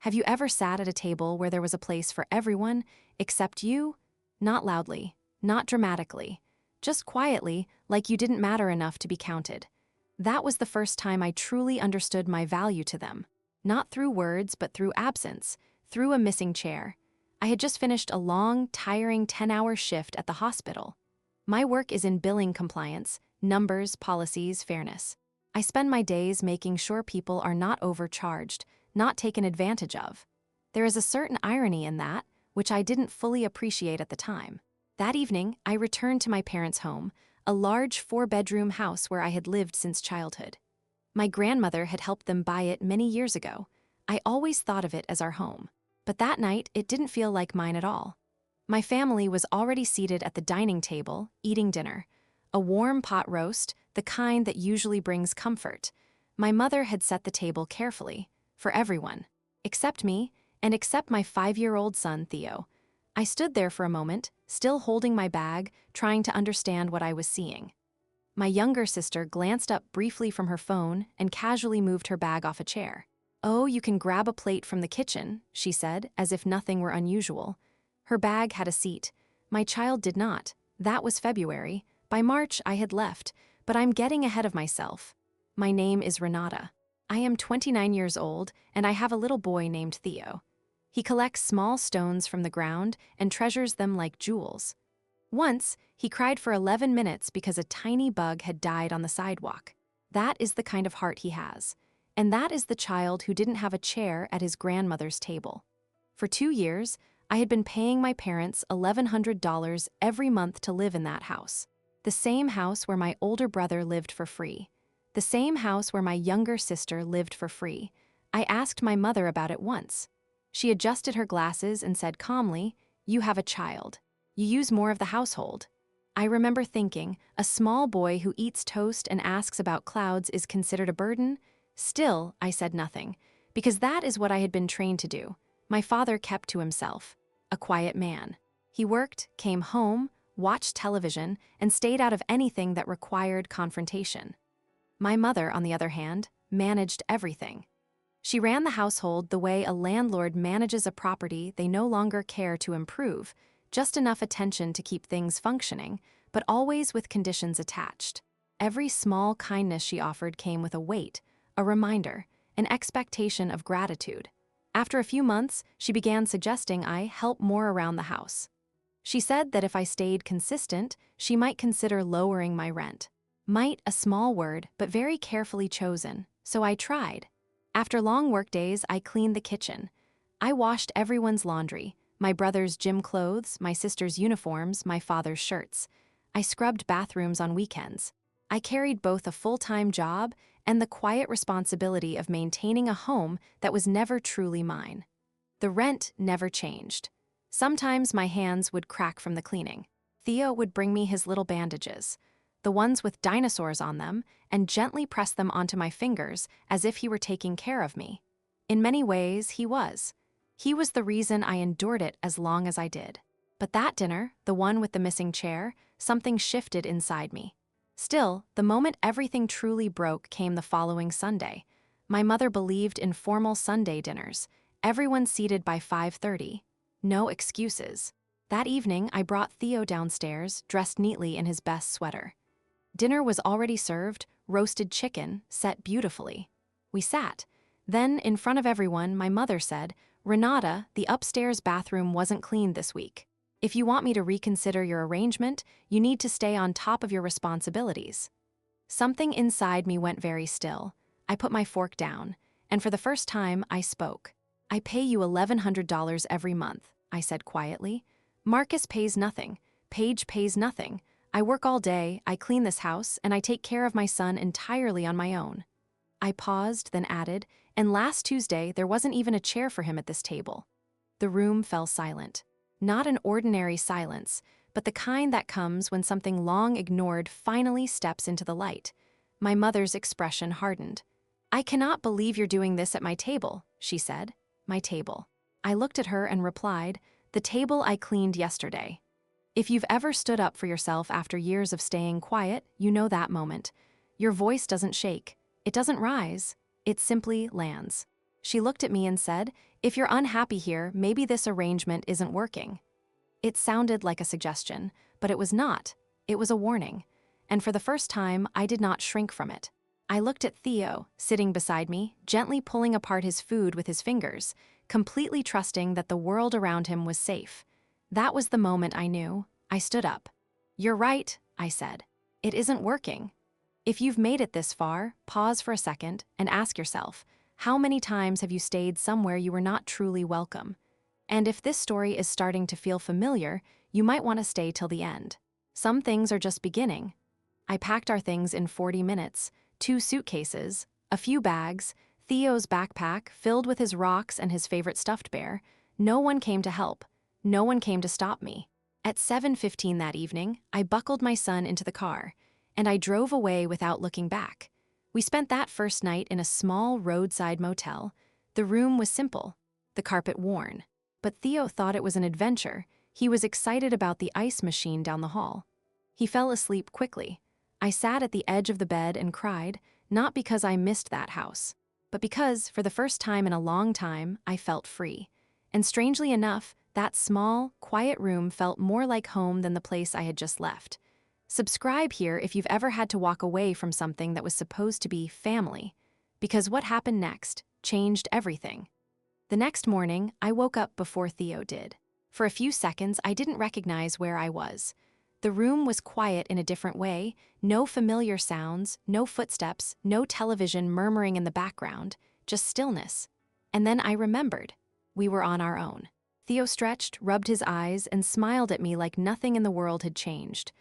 Have you ever sat at a table where there was a place for everyone except you? Not loudly, not dramatically, just quietly, like you didn't matter enough to be counted. That was the first time I truly understood my value to them. Not through words, but through absence, through a missing chair. I had just finished a long, tiring 10-hour shift at the hospital. My work is in billing compliance, numbers, policies, fairness. I spend my days making sure people are not overcharged, not taken advantage of. There is a certain irony in that, which I didn't fully appreciate at the time. That evening, I returned to my parents' home, a large 4-bedroom house where I had lived since childhood. My grandmother had helped them buy it many years ago. I always thought of it as our home. But that night, it didn't feel like mine at all. My family was already seated at the dining table, eating dinner. A warm pot roast, the kind that usually brings comfort. My mother had set the table carefully, for everyone, except me, and except my 5-year-old son, Theo. I stood there for a moment, still holding my bag, trying to understand what I was seeing. My younger sister glanced up briefly from her phone and casually moved her bag off a chair. "Oh, you can grab a plate from the kitchen," she said, as if nothing were unusual. Her bag had a seat. My child did not. That was February. By March, I had left, but I'm getting ahead of myself. My name is Renata. I am 29 years old, and I have a little boy named Theo. He collects small stones from the ground and treasures them like jewels. Once, he cried for 11 minutes because a tiny bug had died on the sidewalk. That is the kind of heart he has. And that is the child who didn't have a chair at his grandmother's table. For 2 years, I had been paying my parents $1,100 every month to live in that house. The same house where my older brother lived for free. The same house where my younger sister lived for free. I asked my mother about it once. She adjusted her glasses and said calmly, "You have a child. You use more of the household." I remember thinking, a small boy who eats toast and asks about clouds is considered a burden? Still, I said nothing, because that is what I had been trained to do. My father kept to himself, a quiet man. He worked, came home, watched television, and stayed out of anything that required confrontation. My mother, on the other hand, managed everything. She ran the household the way a landlord manages a property they no longer care to improve, just enough attention to keep things functioning, but always with conditions attached. Every small kindness she offered came with a weight, a reminder, an expectation of gratitude. After a few months, she began suggesting I help more around the house. She said that if I stayed consistent, she might consider lowering my rent. Might, a small word, but very carefully chosen, so I tried. After long workdays, I cleaned the kitchen. I washed everyone's laundry, my brother's gym clothes, my sister's uniforms, my father's shirts. I scrubbed bathrooms on weekends. I carried both a full-time job and the quiet responsibility of maintaining a home that was never truly mine. The rent never changed. Sometimes my hands would crack from the cleaning. Theo would bring me his little bandages, the ones with dinosaurs on them, and gently press them onto my fingers as if he were taking care of me. In many ways, he was. He was the reason I endured it as long as I did. But that dinner, the one with the missing chair, something shifted inside me. Still, the moment everything truly broke came the following Sunday. My mother believed in formal Sunday dinners, everyone seated by 5:30. No excuses. That evening, I brought Theo downstairs, dressed neatly in his best sweater. Dinner was already served, roasted chicken, set beautifully. We sat. Then, in front of everyone, my mother said, "Renata, the upstairs bathroom wasn't cleaned this week. If you want me to reconsider your arrangement, you need to stay on top of your responsibilities." Something inside me went very still. I put my fork down, and for the first time, I spoke. "I pay you $1,100 every month," I said quietly. "Marcus pays nothing. Paige pays nothing. I work all day, I clean this house, and I take care of my son entirely on my own." I paused, then added, "And last Tuesday, there wasn't even a chair for him at this table." The room fell silent. Not an ordinary silence, but the kind that comes when something long ignored finally steps into the light. My mother's expression hardened. "I cannot believe you're doing this at my table," she said. My table. I looked at her and replied, "The table I cleaned yesterday." If you've ever stood up for yourself after years of staying quiet, you know that moment. Your voice doesn't shake. It doesn't rise. It simply lands. She looked at me and said, "If you're unhappy here, maybe this arrangement isn't working." It sounded like a suggestion, but it was not. It was a warning. And for the first time, I did not shrink from it. I looked at Theo, sitting beside me, gently pulling apart his food with his fingers, completely trusting that the world around him was safe. That was the moment I knew. I stood up. "You're right," I said. "It isn't working." If you've made it this far, pause for a second and ask yourself, how many times have you stayed somewhere you were not truly welcome? And if this story is starting to feel familiar, you might want to stay till the end. Some things are just beginning. I packed our things in 40 minutes, 2 suitcases, a few bags, Theo's backpack filled with his rocks and his favorite stuffed bear. No one came to help. No one came to stop me. At 7:15 that evening, I buckled my son into the car, and I drove away without looking back. We spent that first night in a small roadside motel. The room was simple, the carpet worn. But Theo thought it was an adventure. He was excited about the ice machine down the hall. He fell asleep quickly. I sat at the edge of the bed and cried, not because I missed that house, but because, for the first time in a long time, I felt free. And strangely enough, that small, quiet room felt more like home than the place I had just left. Subscribe here if you've ever had to walk away from something that was supposed to be family, because what happened next changed everything. The next morning, I woke up before Theo did. For a few seconds, I didn't recognize where I was. The room was quiet in a different way, no familiar sounds, no footsteps, no television murmuring in the background, just stillness. And then I remembered. We were on our own. Theo stretched, rubbed his eyes, and smiled at me like nothing in the world had changed.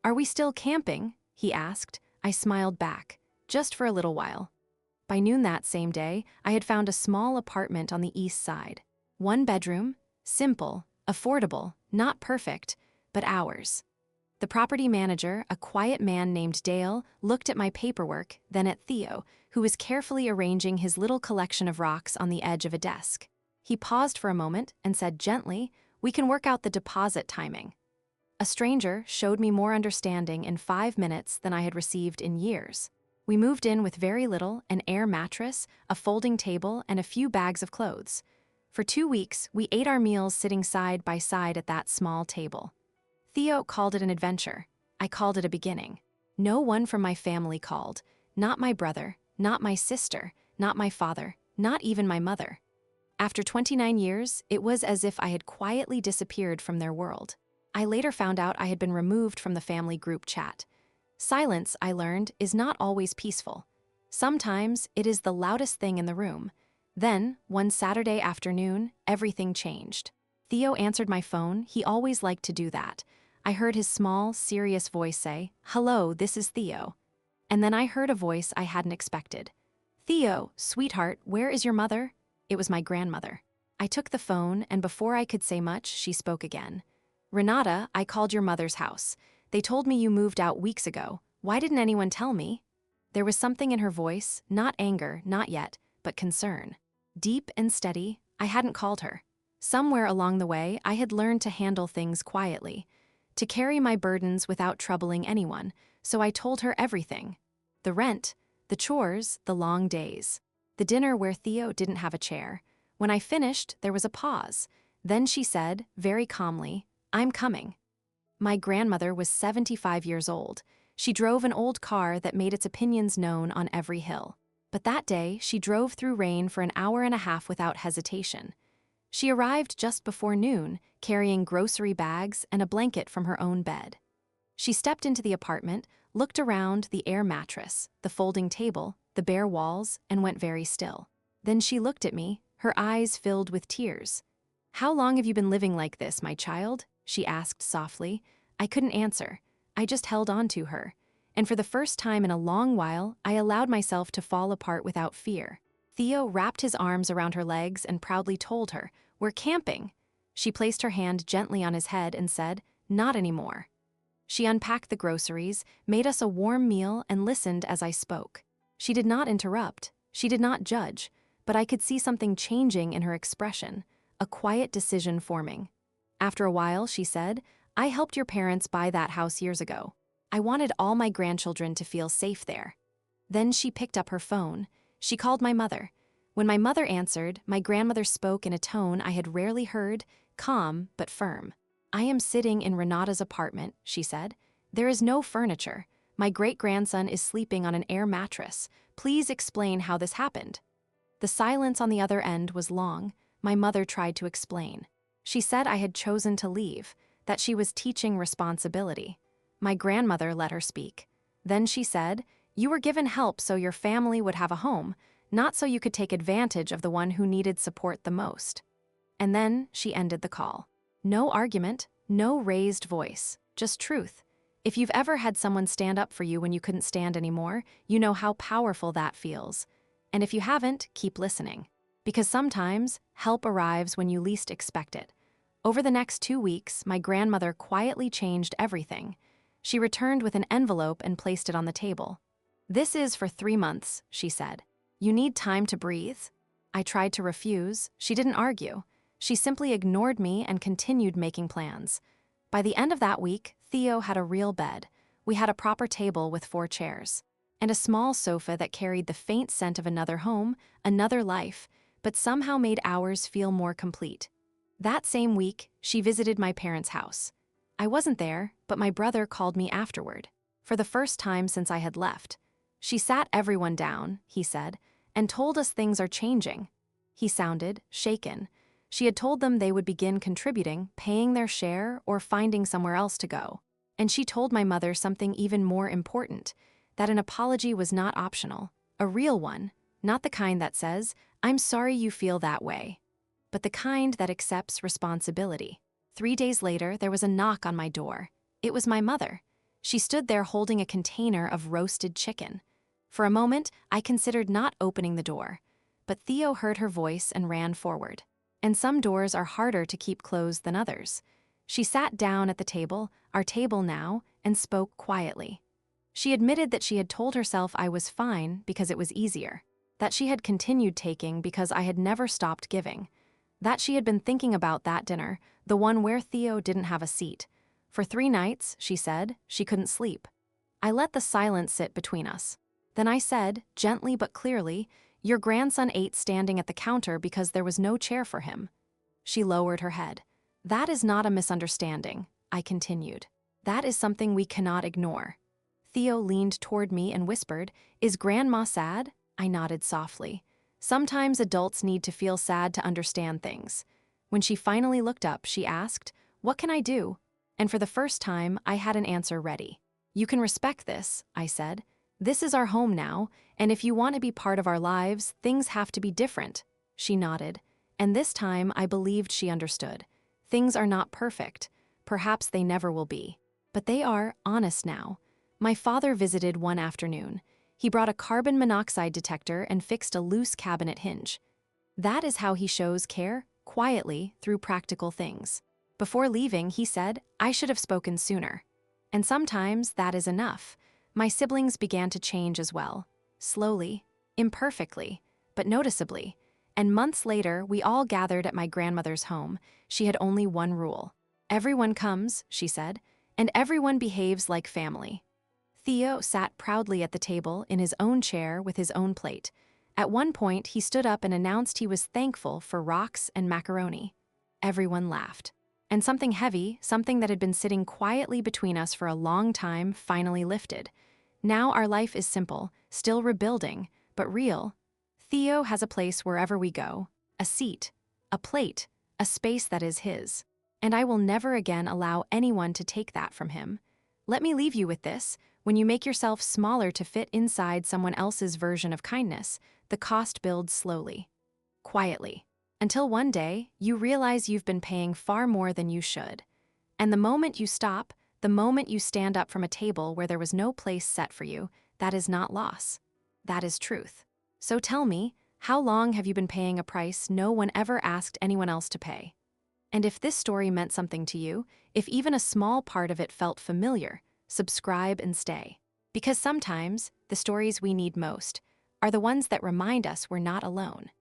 "Are we still camping?" he asked. I smiled back, just for a little while. By noon that same day, I had found a small apartment on the east side. 1 bedroom, simple, affordable, not perfect, but ours. The property manager, a quiet man named Dale, looked at my paperwork, then at Theo, who was carefully arranging his little collection of rocks on the edge of a desk. He paused for a moment and said gently, "We can work out the deposit timing." A stranger showed me more understanding in 5 minutes than I had received in years. We moved in with very little, an air mattress, a folding table, and a few bags of clothes. For 2 weeks, we ate our meals sitting side by side at that small table. Theo called it an adventure. I called it a beginning. No one from my family called. Not my brother, not my sister, not my father, not even my mother. After 29 years, it was as if I had quietly disappeared from their world. I later found out I had been removed from the family group chat. Silence, I learned, is not always peaceful. Sometimes it is the loudest thing in the room. Then, one Saturday afternoon, everything changed. Theo answered my phone. He always liked to do that. I heard his small, serious voice say, "Hello, this is Theo." And then I heard a voice I hadn't expected. "Theo, sweetheart, where is your mother?" It was my grandmother. I took the phone, and before I could say much, she spoke again. "Renata, I called your mother's house. They told me you moved out weeks ago. Why didn't anyone tell me?" There was something in her voice, not anger, not yet, but concern. Deep and steady, I hadn't called her. Somewhere along the way, I had learned to handle things quietly, to carry my burdens without troubling anyone, so I told her everything. The rent, the chores, the long days. The dinner where Theo didn't have a chair. When I finished, there was a pause. Then she said, very calmly, "I'm coming." My grandmother was 75 years old. She drove an old car that made its opinions known on every hill. But that day, she drove through rain for an hour and a half without hesitation. She arrived just before noon, carrying grocery bags and a blanket from her own bed. She stepped into the apartment, looked around the air mattress, the folding table, the bare walls, and went very still. Then she looked at me, her eyes filled with tears. "How long have you been living like this, my child?" she asked softly. I couldn't answer. I just held on to her. And for the first time in a long while, I allowed myself to fall apart without fear. Theo wrapped his arms around her legs and proudly told her, "We're camping." She placed her hand gently on his head and said, "Not anymore." She unpacked the groceries, made us a warm meal, and listened as I spoke. She did not interrupt. She did not judge, but I could see something changing in her expression, a quiet decision forming. After a while, she said, "I helped your parents buy that house years ago. I wanted all my grandchildren to feel safe there." Then she picked up her phone. She called my mother. When my mother answered, my grandmother spoke in a tone I had rarely heard, calm but firm. "I am sitting in Renata's apartment," she said. "There is no furniture. My great-grandson is sleeping on an air mattress. Please explain how this happened." The silence on the other end was long. My mother tried to explain. She said I had chosen to leave, that she was teaching responsibility. My grandmother let her speak. Then she said, "You were given help so your family would have a home, not so you could take advantage of the one who needed support the most." And then she ended the call. No argument, no raised voice, just truth. If you've ever had someone stand up for you when you couldn't stand anymore, you know how powerful that feels. And if you haven't, keep listening. Because sometimes, help arrives when you least expect it. Over the next 2 weeks, my grandmother quietly changed everything. She returned with an envelope and placed it on the table. "This is for 3 months," she said. "You need time to breathe." I tried to refuse. She didn't argue. She simply ignored me and continued making plans. By the end of that week, Theo had a real bed. We had a proper table with 4 chairs. And a small sofa that carried the faint scent of another home, another life, but somehow made ours feel more complete. That same week, she visited my parents' house. I wasn't there, but my brother called me afterward. For the first time since I had left. "She sat everyone down," he said, "and told us things are changing." He sounded shaken. She had told them they would begin contributing, paying their share, or finding somewhere else to go. And she told my mother something even more important, that an apology was not optional, a real one, not the kind that says, "I'm sorry you feel that way," but the kind that accepts responsibility. 3 days later, there was a knock on my door. It was my mother. She stood there holding a container of roasted chicken. For a moment, I considered not opening the door, but Theo heard her voice and ran forward. And some doors are harder to keep closed than others. She sat down at the table, our table now, and spoke quietly. She admitted that she had told herself I was fine because it was easier, that she had continued taking because I had never stopped giving, that she had been thinking about that dinner, the one where Theo didn't have a seat. For 3 nights, she said, she couldn't sleep. I let the silence sit between us. Then I said, gently but clearly, "Your grandson ate standing at the counter because there was no chair for him." She lowered her head. "That is not a misunderstanding," I continued. "That is something we cannot ignore." Theo leaned toward me and whispered, "Is Grandma sad?" I nodded softly. Sometimes adults need to feel sad to understand things. When she finally looked up, she asked, "What can I do?" And for the first time, I had an answer ready. "You can respect this," I said. "This is our home now, and if you want to be part of our lives, things have to be different." She nodded, and this time I believed she understood. Things are not perfect. Perhaps they never will be. But they are honest now. My father visited one afternoon. He brought a carbon monoxide detector and fixed a loose cabinet hinge. That is how he shows care, quietly, through practical things. Before leaving, he said, "I should have spoken sooner." And sometimes that is enough. My siblings began to change as well. Slowly, imperfectly, but noticeably. And months later, we all gathered at my grandmother's home. She had only one rule. "Everyone comes," she said, "and everyone behaves like family." Theo sat proudly at the table in his own chair with his own plate. At one point, he stood up and announced he was thankful for rocks and macaroni. Everyone laughed. And something heavy, something that had been sitting quietly between us for a long time, finally lifted. Now our life is simple, still rebuilding, but real. Theo has a place wherever we go, a seat, a plate, a space that is his. And I will never again allow anyone to take that from him. Let me leave you with this. When you make yourself smaller to fit inside someone else's version of kindness, the cost builds slowly, quietly, until one day you realize you've been paying far more than you should. And the moment you stop, the moment you stand up from a table where there was no place set for you, that is not loss. That is truth. So tell me, how long have you been paying a price no one ever asked anyone else to pay? And if this story meant something to you, if even a small part of it felt familiar, subscribe and stay. Because sometimes, the stories we need most are the ones that remind us we're not alone.